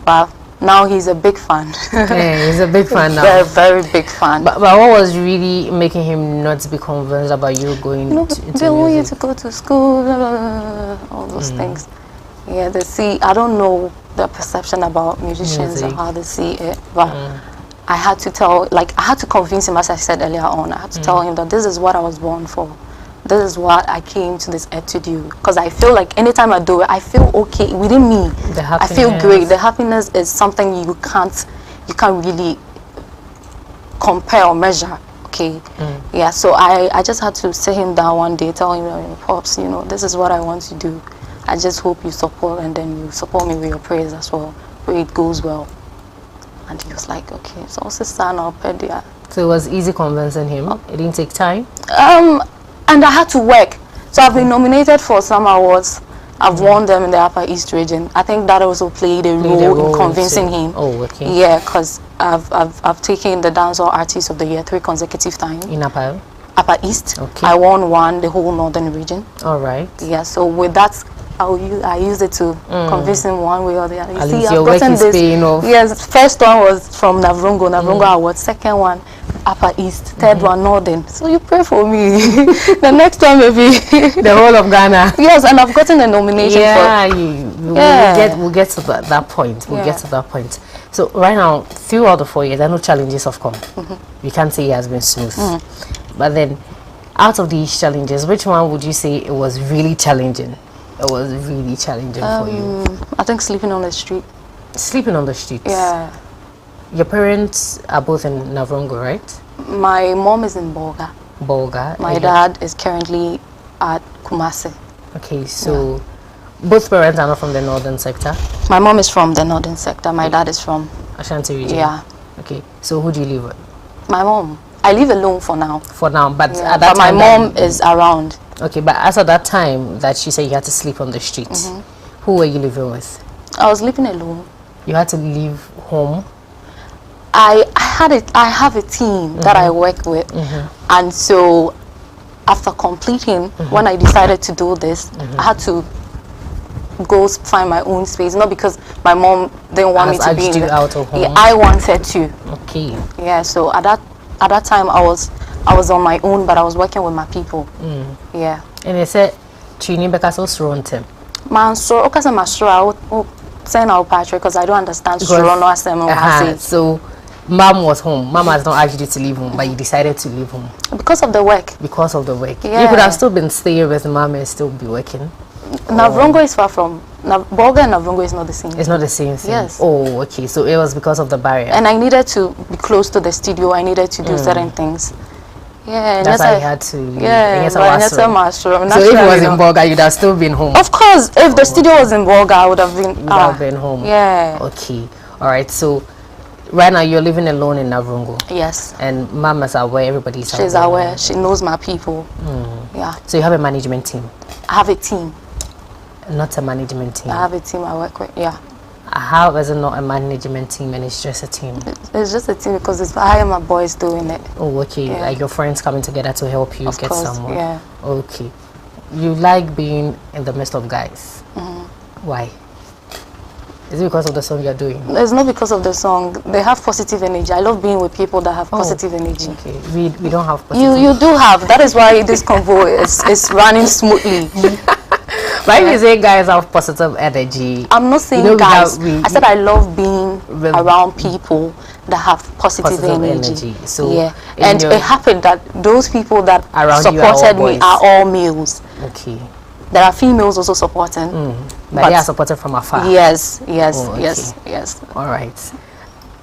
but now he's a big fan. Yeah, he's a big fan now. Very, very big fan. But what was really making him not be convinced about you going into they want you music? to go to school, blah, blah, blah, all those things. Yeah, they see, I don't know the perception about musicians or how they see it, but I had to tell, like, I had to convince him, as I said earlier on, I had to tell him that this is what I was born for. This is what I came to this earth to do. Because I feel like anytime I do it, I feel okay within me. I feel great. The happiness is something you can't really compare or measure. Okay. Yeah, so I just had to sit him down one day, tell him, Pops, you know, this is what I want to do. I just hope you support, and then you support me with your prayers as well, where it goes well. And he was like, okay, so also stand up. So it was easy convincing him? It didn't take time? And I had to work. So I've been nominated for some awards. I've won them in the Upper East region. I think that also played a role in convincing him. Oh, okay. Yeah, because I've taken the Dancehall Artist of the Year 3 consecutive times. In Upper East. Okay. I won one, the whole northern region. All right. Yeah, so with that, I used it to convince him one way or the other. At least your work is paying off. Yes, first one was from Navrongo Award. Second one, Upper East. Third one, Northern. So you pray for me. The next one maybe the whole of Ghana. Yes, and I've gotten a nomination. Yeah, we'll get to that point. We'll get to that point. So right now, throughout the 4 years, I know challenges have come. You can't say it has been smooth. But then, out of these challenges, which one would you say it was really challenging? It was really challenging for you. I think sleeping on the street. Sleeping on the street? Yeah. Your parents are both in Navrongo, right? My mom is in Bolga. Bolga. My dad is currently at Kumasi. Okay, so both parents are not from the northern sector? My mom is from the northern sector. My dad is from Ashanti region? Yeah. Okay, so who do you live with? My mom. I live alone for now. For now, but at that time... my mom is around. Okay, but as at that time that she said you had to sleep on the street, who were you living with? I was living alone. You had to leave home? I have a team that I work with, and so after completing, when I decided to do this, I had to go find my own space. Not because my mom didn't want me to be out of home. Yeah, I wanted to. Okay. Yeah, so at that time I was on my own, but I was working with my people. Yeah. And they said, "Chini bekaso srontem." Man, so okasa masro saying our patri because I don't understand So, mom was home. Mom has not asked you to leave home, but you decided to leave home because of the work. Because of the work. Yeah. You could have still been staying with mom and still be working. Navrongo is far from Bolga and Navrongo is not the same. It's not the same thing. Yes. Oh, okay. So it was because of the barrier. And I needed to be close to the studio. I needed to do certain things. Yeah, that's why I had to leave. Yeah, so if it was in Bolga, you'd have still been home. Of course, if the studio was in Bolga, I would have been home. Yeah. Okay. All right. So right now you're living alone in Navrongo. Yes. And mom is aware. Everybody's aware. She's aware. She knows my people. Yeah. So you have a management team. I have a team. Not a management team. I have a team I work with. Yeah. How is it not a management team and it's just a team? It's just a team because I and my boys doing it. Oh, okay. Yeah. Like your friends coming together to help you get someone. Yeah. Okay. You like being in the midst of guys. Why? Is it because of the song you're doing? It's not because of the song. They have positive energy. I love being with people that have positive energy. Okay. We don't have positive. You do have. That is why this convo is running smoothly. But if you say guys have positive energy, I'm not saying guys. I said I love being around people that have positive energy. So yeah, and it happened that those people that supported me are all males. Okay. There are females also supporting. But they are supported from afar. Yes, yes, yes. All right.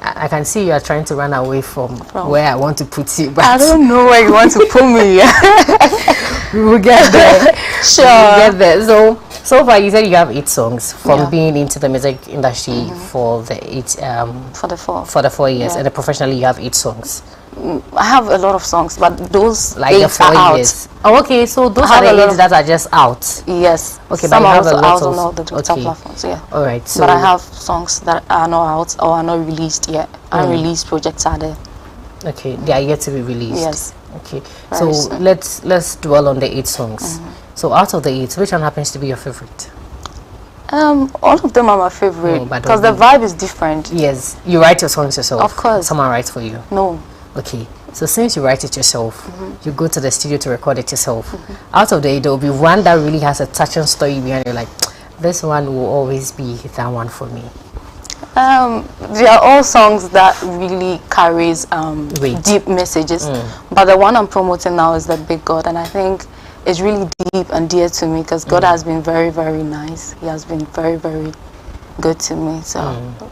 I can see you are trying to run away from where I want to put you, but I don't know where you want to put me. We will get there. Sure. We will get there. So far, you said you have 8 songs from being into the music industry for the 4 years, and then professionally you have 8 songs. I have a lot of songs, but those like the 4 years. Oh, okay. So those are the 8 that are just out. Yes. Okay, some but you have out a lot on all the platforms. Yeah. All right. So, but I have songs that are not out or are not released yet. Unreleased projects are there. Okay, they are yet to be released. Yes. Okay. So let's dwell on the 8 songs. So out of the 8, which one happens to be your favorite? All of them are my favorite because the vibe is different. Yes, you write your songs yourself. Of course. Someone writes for you. No. Okay, so since you write it yourself, you go to the studio to record it yourself. Out of the 8, there will be one that really has a touching story behind it. Like, this one will always be that one for me. They are all songs that really carries deep messages, but the one I'm promoting now is the Big God, and I think it's really deep and dear to me because God has been very, very nice. He has been very, very good to me. So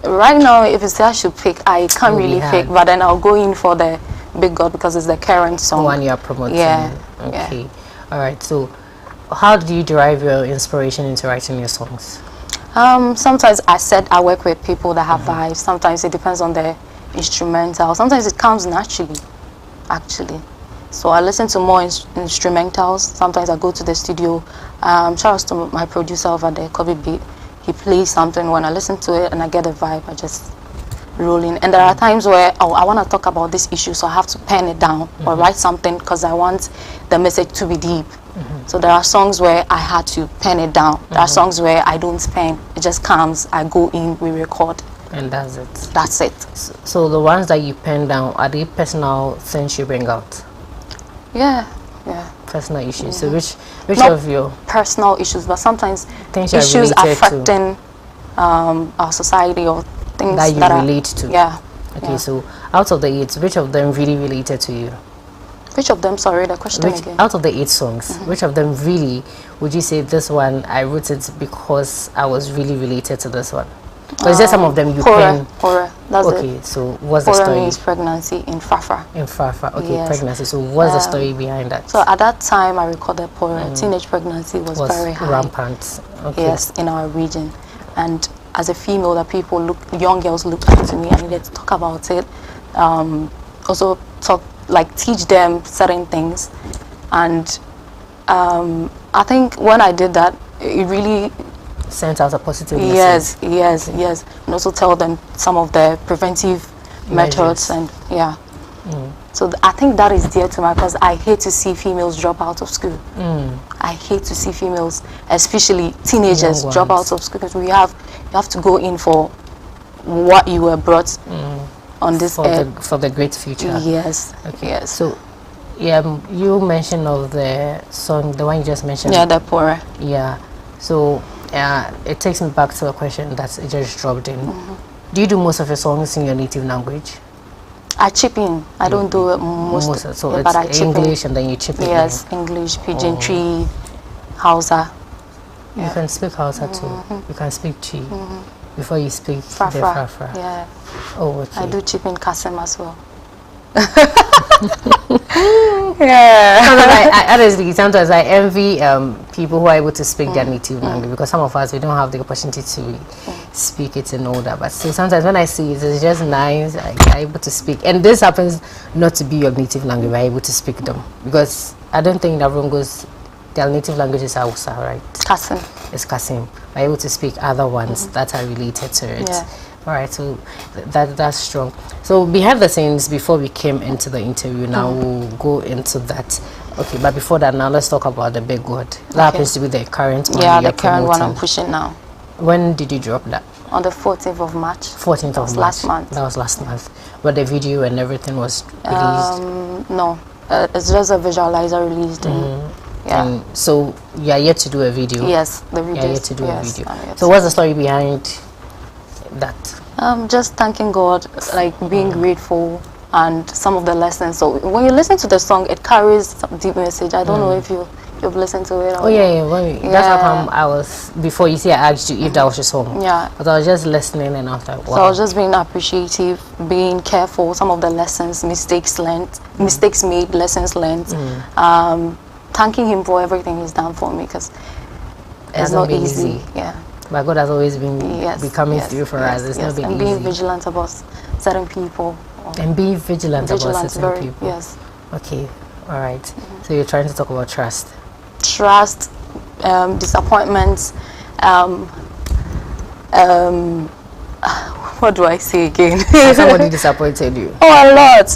right now, if it's I should pick, I can't really pick, but then I'll go in for the Big God because it's the current song. The one you are promoting. Yeah. Okay. Yeah. All right. So, how do you derive your inspiration into writing your songs? Sometimes I work with people that have vibes. Sometimes it depends on the instrumental. Sometimes it comes naturally, actually. So I listen to more instrumentals. Sometimes I go to the studio. Shout out to my producer over there, KWABENA. He plays something. When I listen to it and I get a vibe, I just roll in. And there are times where, I want to talk about this issue, so I have to pen it down or write something because I want the message to be deep. So there are songs where I had to pen it down. There are songs where I don't pen. It just comes, I go in, we record. And that's it. That's it. So the ones that you pen down, are they personal things you bring out? Yeah. Personal issues. So which of your personal issues, but sometimes things issues affecting our society or things that you relate to. Yeah. Okay. So out of the 8, which of them really related to you? Which of them? Sorry, the question again. Out of the 8 songs, which of them really would you say this one I wrote it because I was really related to this one? Or is there some of them you pen? Horror. That's okay, it. so what's the story? Horror means pregnancy in Fafa. In Fafa, okay, yes. Pregnancy. So what's the story behind that? So at that time I recorded horror. Teenage pregnancy was very high. Rampant. Okay. Yes, in our region. And as a female, that young girls looked up to me. I needed to talk about it. Also teach them certain things. And I think when I did that, it really sent out a positive message. Yes. And also tell them some of the preventive methods and So I think that is dear to me because I hate to see females drop out of school. I hate to see females, especially teenagers, drop out of school because you have to go in for what you were brought on this earth. For the great future. Yes. Okay. Yes. So you mentioned of the song, the one you just mentioned. Yeah, the poorer. Yeah. So it takes me back to a question that just dropped in. Do you do most of your songs in your native language? I chip in. I don't do it most so it's I chip English in. And then you chip in. Yes, English, Pidgin, Tree, Hausa. You can speak Hausa too. You can speak Tree before you speak Fafra. Fafra. Yeah. Oh, okay. I do chip in Kasem as well. Honestly, sometimes I envy people who are able to speak their native language because some of us, we don't have the opportunity to speak it and all that. But so sometimes when I see it, it's just nice. I'm able to speak, and this happens not to be your native language. I'm able to speak them because I don't think everyone goes. Their native language is Hausa, right? Kasem. It's Kasem. I'm able to speak other ones that are related to it. Yeah. All right, so that's strong. So behind the scenes, before we came into the interview, now we'll go into that. Okay, but before that, now let's talk about the Big God. That happens to be the current one. Yeah, the current one I'm pushing now. When did you drop that? On the 14th of March. 14th of March. Last month. That was last month. But the video and everything was released? No, it's just a visualizer released. And so you are yet to do a video? Yes, the video. You are yet to do a video. So what's the story behind that? Just thanking God, like being grateful, and some of the lessons. So when you listen to the song, it carries some deep message. I don't know if you've listened to it. That's how come I was, before you see I asked you if that was your song. Yeah. But I was just listening and I was like, wow. So I was just being appreciative, being careful, some of the lessons, mistakes made, lessons learned. Thanking him for everything he's done for me because it's not easy. Yeah. But God has always been coming through for us. It's not been easy. And being vigilant about certain people. And being vigilant about certain people. Yes. Okay. All right. So you're trying to talk about trust. Trust, disappointments. What do I say again? Somebody disappointed you? Oh,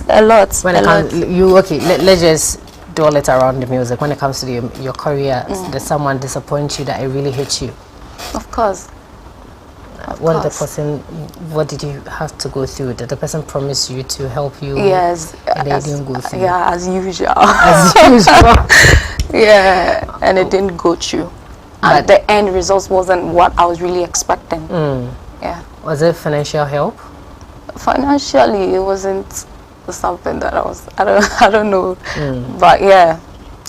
a lot. When it comes, let's just dwell it around the music. When it comes to your career, does someone disappoint you that it really hits you? Of course. What did you have to go through? Did the person promise you to help you? Yes. And they didn't go through? Yeah, as usual. As usual. Yeah, and it didn't go through. And the end result wasn't what I was really expecting. Yeah. Was it financial help? Financially, it wasn't something that I don't know. But yeah.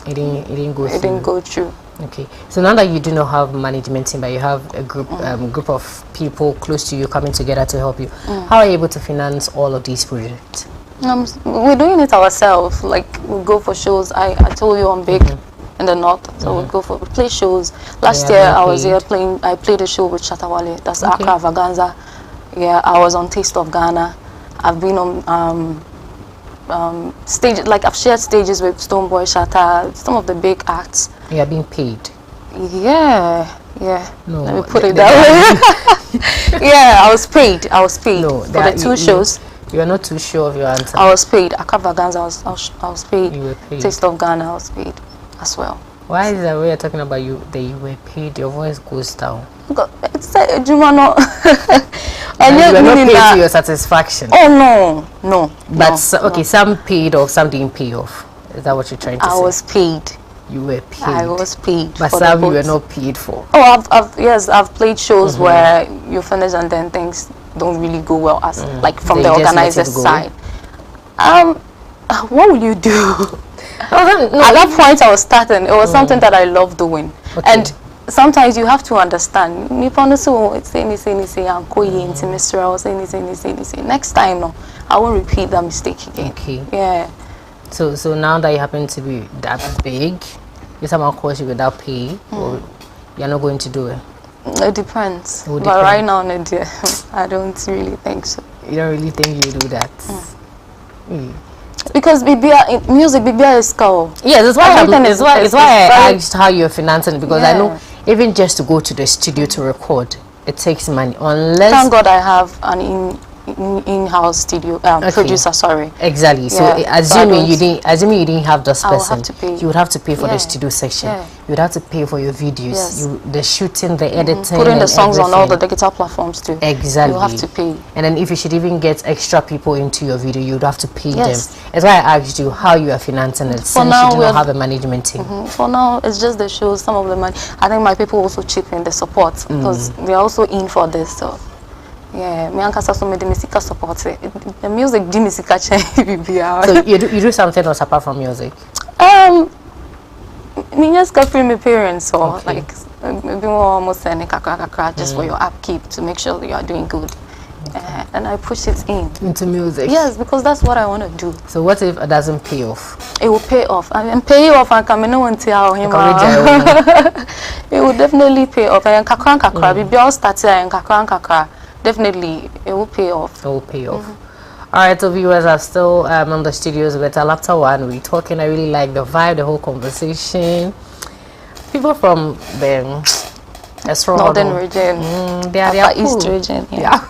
It didn't go through. It didn't go through. Okay, so now that you do not have management team, but you have a group of people close to you coming together to help you, how are you able to finance all of these projects? We're doing it ourselves. Like, we go for shows. I told you I'm big in the north, so we play shows. Last year I was here playing. I played a show with Shatawale. That's AKUA Vaganza. Yeah, I was on Taste of Ghana. I've been on stage, like I've shared stages with Stoneboy Shatta, some of the big acts. You are being paid? Yeah. No, let me put it that way. Yeah, I was paid. No, for the two shows. You are not too sure of your answer. I was paid. AKUA Vaganza, I was paid. You were paid. Taste of Ghana, I was paid as well. Why is that way you're talking about that you were paid? Your voice goes down. It's Jumano. And you were not paid to your satisfaction. Oh no. But some paid off, some didn't pay off. Is that what you're trying to say? I was paid. You were paid. I was paid. But some you were not paid for. Oh, I've played shows where you finish and then things don't really go well as like from the organizer's side. What will you do? At that point I was starting. It was something that I love doing. And sometimes you have to understand. Next time, no, I won't repeat that mistake again. Okay. Yeah. So now that you happen to be that big, you somehow course you without pay, or you're not going to do it? It depends. But right now, Nadia, I don't really think so. You don't really think you do that? Because music is cool. Yeah, that's why I asked how you're financing, because I know even just to go to the studio to record, it takes money. Unless thank God I have an in-house studio producer. Sorry. Exactly. So assuming you didn't have this person, you would have to pay for the studio section. You would have to pay for your videos, the shooting, the editing, putting the songs on all the digital platforms too. Exactly. You have to pay. And then if you should even get extra people into your video, you would have to pay them. That's why I asked you how you are financing it. Since you do not have a management team. For now, it's just the shows. Some of the money. I think my people also chip in the support because they're also in for this. So. Yeah, me and Kasa made the music support. The music, the music change. So you do something else apart from music? Me just got free my parents, so like maybe almost sending kakra just for your upkeep to make sure that you are doing good. And I push it into music. Yes, because that's what I want to do. So what if it doesn't pay off? It will pay off. And pay off and come in and tell him. It will definitely pay off. And kakra, we all started and kakra. Definitely, it will pay off. It will pay off. All right, so viewers are still on the studios with after one. We're talking. I really like the vibe, the whole conversation. People from the northern region, they are cool. East region. Yeah.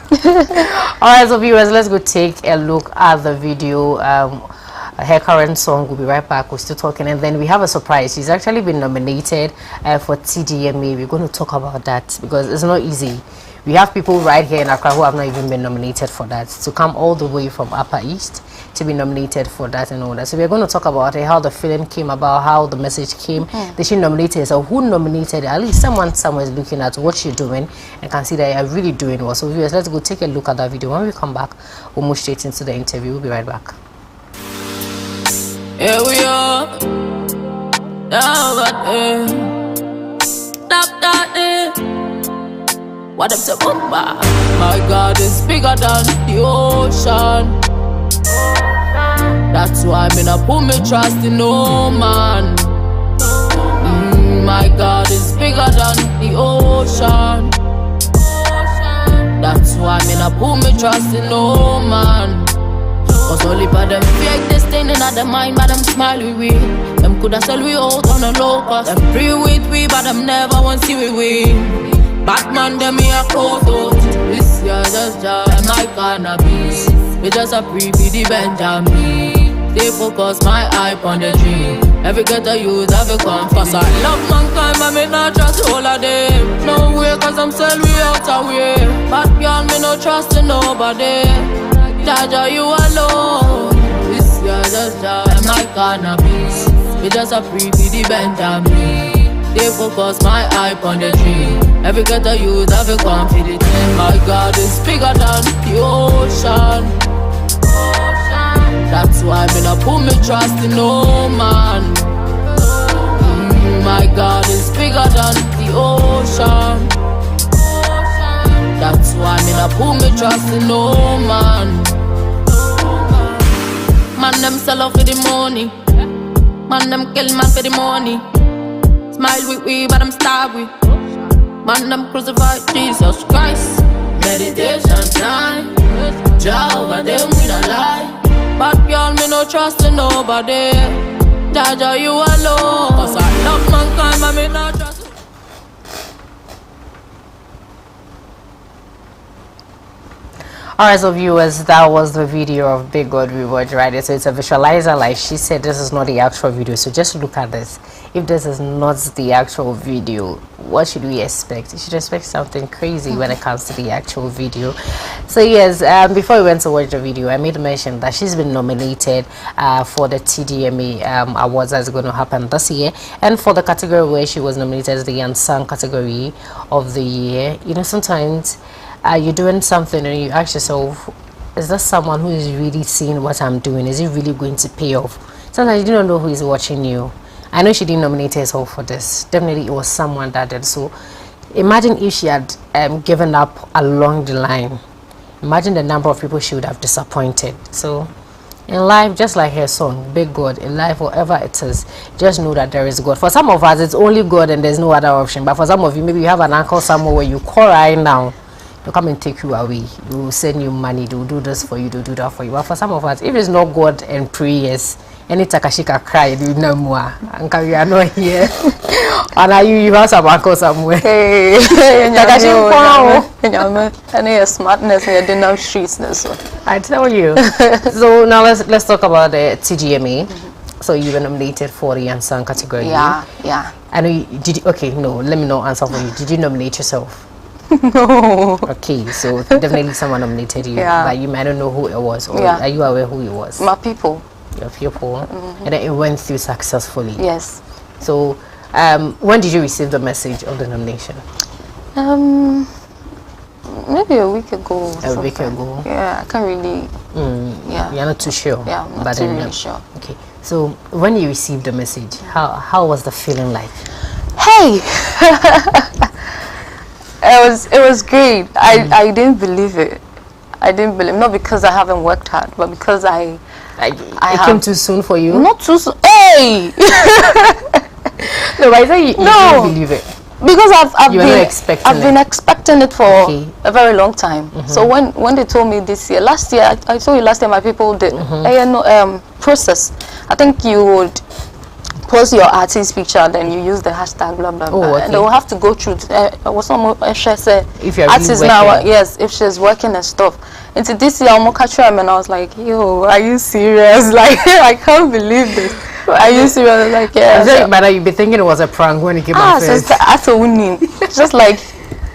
All right, so viewers, let's go take a look at the video. Her current song. We'll be right back. We're still talking, and then we have a surprise. She's actually been nominated for TDMA. We're going to talk about that because it's not easy. We have people right here in Accra who have not even been nominated for that, to come all the way from Upper East to be nominated for that and all that. So we're going to talk about how the film came about, how the message came. Did she nominate it? So who nominated it? At least someone somewhere is looking at what you're doing and can see that you're really doing well. So viewers, let's go take a look at that video. When we come back, we'll move straight into the interview. We'll be right back. Here we are. What up to Bumba? My God is bigger than the ocean. That's why I'm gonna put me trust in no man. My God is bigger than the ocean. That's why I'm gonna put me trust in no man. Cause only by them fake this thing in the mind, but them smile with we. Them coulda sell we out on a low cost. Them free with we, but them never want see we win. Batman them me a photo. This year just joy my cannabis. We just a pre-be the Benjamin. Stay focused, my eye on the dream. Every ghetto youth have a compass. I love mankind, but me not trust all of them. No way, cause I'm still way out of way. But girl, me no trust in nobody. Jaja, you alone. This year just am my cannabis. We just a free for the Benjamin. They focus my eye on the dream. Every ghetto youth have a confidence. My God is bigger than the ocean. That's why me not put me trust in no man. My God is bigger than the ocean. That's why me not put me trust in no man. Man them sell out for the money. Man them kill man for the money. Smile with we but I'm starved with. Man them crucify Jesus Christ. Meditation time. Jehovah them we don't lie. But girl, me no trust in nobody. Jaja, you alone. Cause I love mankind, but me no trust. Alright, so viewers, that was the video of Big God Reward, right? So it's a visualizer, like she said. This is not the actual video, so just look at this. If this is not the actual video, what should we expect? You should expect something crazy when it comes to the actual video. So yes, before we went to watch the video, I made mention that she's been nominated for the TDMA awards that's going to happen this year, and for the category where she was nominated as the unsung category of the year. You know, sometimes you're doing something and you ask yourself, is that someone who is really seeing what I'm doing? Is it really going to pay off? Sometimes you don't know who is watching you. I know she didn't nominate herself for this. Definitely it was someone that did. So imagine if she had given up along the line. Imagine the number of people she would have disappointed. So in life, just like her song, Big God, in life, whatever it is, just know that there is God. For some of us, it's only God and there's no other option. But for some of you, maybe you have an uncle somewhere where you call right now. They'll come and take you away. They will send you money. They will do this for you. They will do that for you. But for some of us, if it's not God and prayers, any takashika cry, you know more. Uncle, you are not here. And you have some uncle somewhere. Hey, takashika. Any smartness here, the no streets. I tell you. So now let's talk about the TGMA. So you were nominated for the unsung category. Yeah. I know you did. Okay, no, let me know answer for you. Did you nominate yourself? No. Okay, so definitely someone nominated you, but you might not know who it was, or are you aware who it was? My people. Your people. And then it went through successfully. Yes. So when did you receive the message of the nomination? Maybe a week ago. A week ago. Yeah, I can't really. You're not too sure. Yeah, I'm not too really sure. Okay, so when you received the message, how was the feeling like? Hey. It was great. I didn't believe it. I didn't believe, not because I haven't worked hard, but because it came too soon for you. Not too soon. Hey. No, but I say you didn't believe it because I've been expecting it for a very long time. So when they told me this year, last year I told you last year my people did process. I think you would post your artist picture, then you use the hashtag blah blah blah, and they will have to go through what's if you're artist really now. Yes, if she's working and stuff. Into this year, I'm and I was like, yo, are you serious? Like, I can't believe this. Are you serious? Like, yeah. But you'd be thinking it was a prank when it came out first. Just like,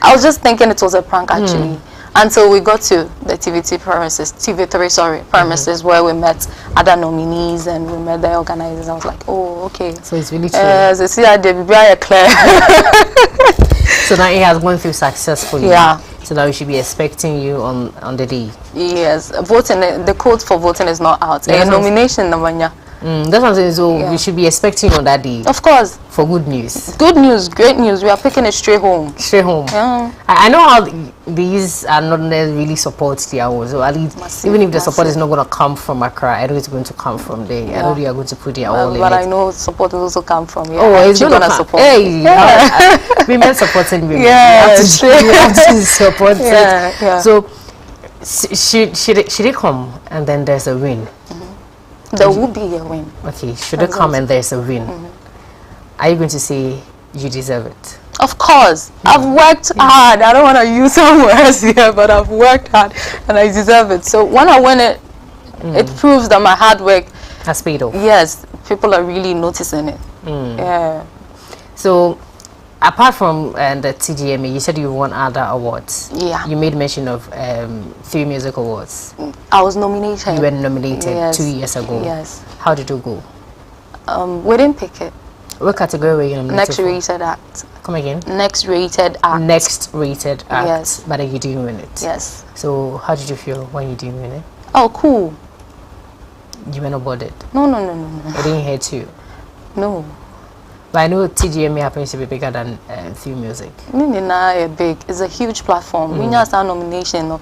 I was just thinking it was a prank actually. Until we got to the TV3 premises, where we met other nominees and we met the organizers. I was like, oh, okay. So it's really true. So now it has gone through successfully. Yeah. So now we should be expecting you on the day. Yes, voting. The code for voting is not out. A nomination, that's what I'm saying. So we should be expecting on that day. Of course. For good news. Good news, great news. We are picking it straight home. Straight home. Yeah. I know how these are not really support the awards. So at least, even if the support is not going to come from Accra, I know it's going to come from there. I know they are going to put their all in it. But I know support will also come from here. Oh, it's going to support. Hey, women supporting women. Yeah, we have to support it. Yeah. So should it come and then there's a win? There will be a win. Okay, should it come and there's a win? Are you going to say you deserve it? Of course. I've worked hard. I don't want to use some words here, but I've worked hard and I deserve it. So when I win it, it proves that my hard work has paid off. Yes, people are really noticing it. Yeah. So, apart from the TGMA, you said you won other awards. Yeah. You made mention of 3 music awards. I was nominated. You were nominated Yes. 2 years ago. Yes. How did you go? We didn't pick it. What category were you nominated Next for? rated act. Come again? Next rated act. Next rated act. Yes. But you didn't win it. Yes. So, how did you feel when you didn't win it? Oh, cool. You were not bothered. No. It didn't hurt you. No. But I know TGMA happens to be bigger than Theme Music. Big. It's a huge platform. When you saw nomination,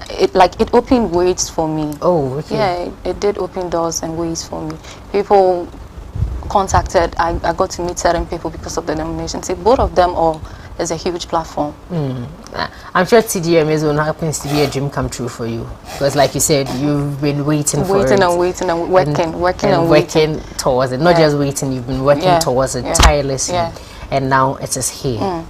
it opened ways for me. Oh, okay. Yeah, it did open doors and ways for me. People contacted. I got to meet certain people because of the nomination. See, both of them all is a huge platform. I'm sure TGMA zone happens to be a dream come true for you, because like you said, you've been waiting for it. Waiting and working towards it. Not just waiting, you've been working towards it tirelessly, and now it is here.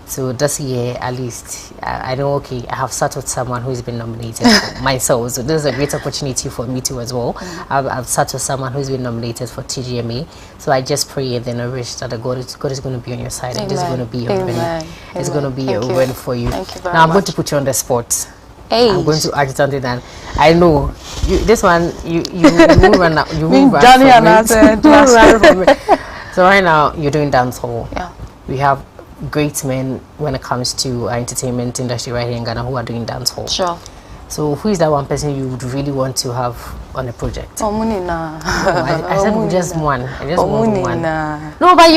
So this year, at least, I know, okay, I have sat with someone who's been nominated myself, so this is a great opportunity for me too as well. I've sat with someone who's been nominated for TGMA, so I just pray and then I wish that God is going to be on your side. It is going to be a win. It's going to be a win for you. Thank you very now I'm much. going to put you on the spot. Hey. I'm going to ask you something that I know. This one, you won't run out. You won't run from it. So right now, you're doing dancehall. Yeah. We have great men when it comes to our entertainment industry right here in Ghana who are doing dancehall. Sure. So who is that one person you would really want to have on a project? I said just one. I just want one. No, but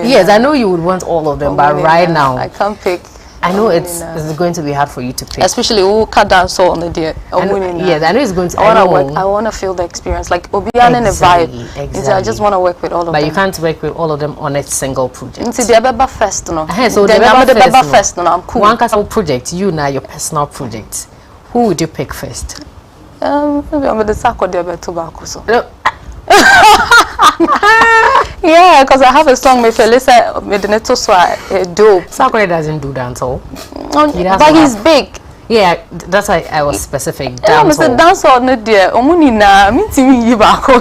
yes, I know you would want all of them, but right now I can't pick. I know it's going to be hard for you to pick. Especially who can dance on the day. Yes, I know it's going to. I want to feel the experience, like Obiane and the vibe. Exactly. I just want to work with all of them. But you can't work with all of them on a single project. It's the Beba Fest, no. So the Beba Fest, no. I'm cool. One castle project, you now your personal project. Who would you pick first? Maybe I'm the Sako Debe Tobacco. So. Yeah, because I have a song with Felisa Medinetto, so dope. Sakura doesn't do dancehall. But he's big. Yeah, that's why I was specific. Dancehall. Dancehall, no dear. Omunina, me you back. Me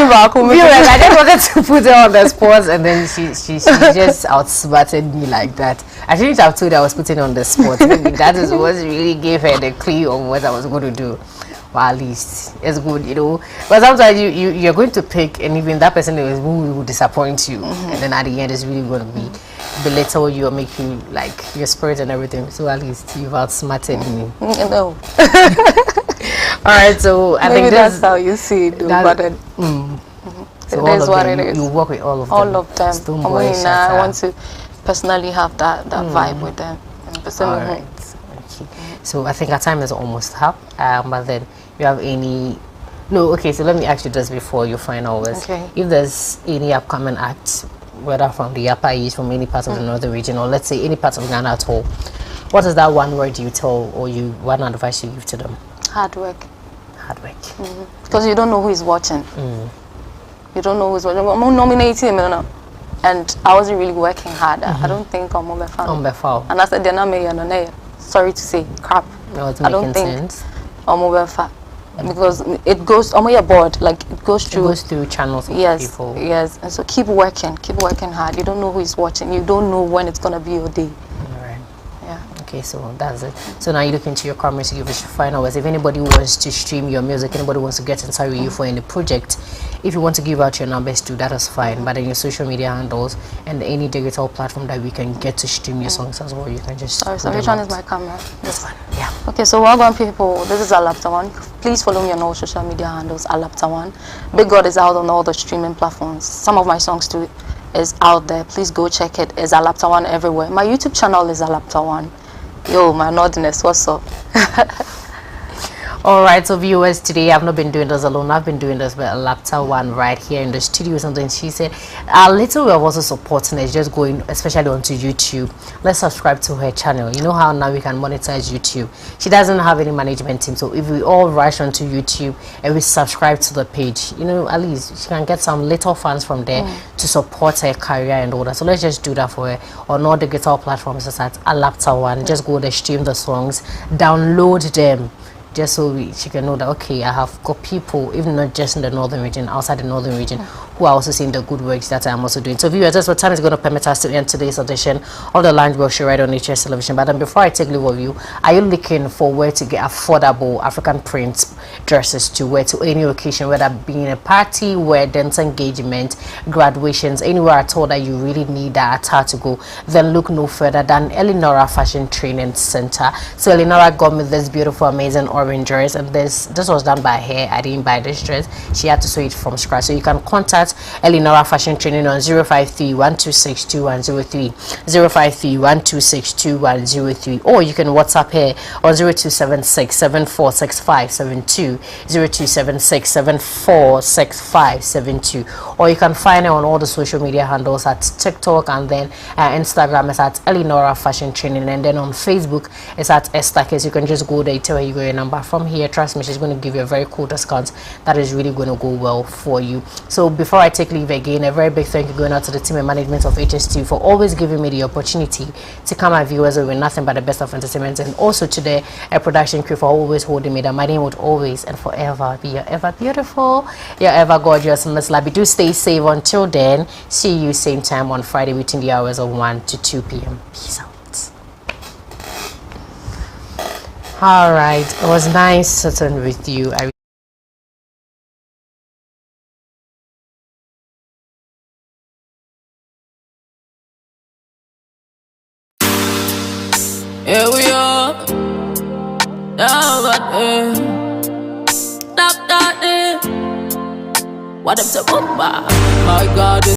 back. I just wanted to put her on the spot, and then she just outsmarted me like that. I shouldn't have told her I was putting her on the spot. Maybe that is what really gave her the clue of what I was going to do. Well, at least it's good, you know. But sometimes you're going to pick, and even that person who will disappoint you, and then at the end it's really going to belittle you or make you like your spirit and everything. So at least you've outsmarted me. No. All right, so I think that's how you see it. But then, so all of them, you work with all of them. All of them. I want to personally have that vibe with them. All right. So I think our time is almost up, but then you have any... No, okay, so let me ask you this before you final words. Okay. If there's any upcoming acts, whether from the Upper East, from any part of the Northern region, or let's say any part of Ghana at all, what is that one word you tell, or one advice you give to them? Hard work. Hard work. Because you don't know who is watching. You don't know who's watching. I'm nominating him, and I wasn't really working hard. I don't think I'm on the phone. And I said, they're not me, sorry to say, crap. No, it's I don't think sense. I'm over fat because it goes on your board, like it goes through channels of people. Yes, and so keep working hard. You don't know who is watching. You don't know when it's gonna be your day. All right. Yeah. Okay, so that's it. So now you look into your cameras to give us your final words. If anybody wants to stream your music, anybody wants to get in touch with you for any project, if you want to give out your numbers too, that is fine. But then your social media handles and any digital platform that we can get to stream your songs as well, you can just. Sorry, so which one is my camera? This one. Yeah. Okay, so welcome people. This is Alaptawan. Please follow me on all social media handles. Alaptawan. Big God is out on all the streaming platforms. Some of my songs too is out there. Please go check it. It's Alaptawan everywhere. My YouTube channel is Alaptawan. Yo, my northerners, what's up? Alright, so viewers, today I've not been doing this alone. I've been doing this with Alaptawan right here in the studio. Something she said, a little we are also supporting us, just going especially onto YouTube. Let's subscribe to her channel. You know how now we can monetize YouTube. She doesn't have any management team, so if we all rush onto YouTube and we subscribe to the page, you know, at least she can get some little funds from there to support her career and all that. So let's just do that for her on all the guitar platforms at Alaptawan. Just go there, stream the songs, download them. just so she can know that, okay, I have got people, even not just in the northern region, outside the northern region, who are also seeing the good works that I'm also doing. So viewers, that's what time is going to permit us to end today's edition of the Lunch Box Show right on HS Television. But then before I take leave of you, are you looking for where to get affordable African print dresses to wear to any occasion, whether being a party, weddings, engagement, graduations, anywhere at all that you really need that attire to go, then look no further than Eleonora Fashion Training Center. So Eleonora got me this beautiful, amazing orange dress, and this was done by her. I didn't buy this dress. She had to sew it from scratch. So you can contact Eleonora Fashion Training on 053-126-2103, 053-126-2103, or you can WhatsApp her on 0276-746572, 0276-746572, or you can find her on all the social media handles at TikTok, and then Instagram is at Eleonora Fashion Training, and then on Facebook it's at Estakes. You can just go there, tell her you got your number. From here, trust me, she's going to give you a very cool discount that is really going to go well for you. So before I take leave again, a very big thank you going out to the team and management of HSTV for always giving me the opportunity to come at viewers with nothing but the best of entertainment, and also to the production crew for always holding me down. My name would always and forever be your ever beautiful, your ever gorgeous Miss Labby. Do stay safe until then. See you same time on Friday between the hours of 1 to 2 p.m. Peace out. All right, it was nice sitting with you. Here we are, now what stop that, what up to my God.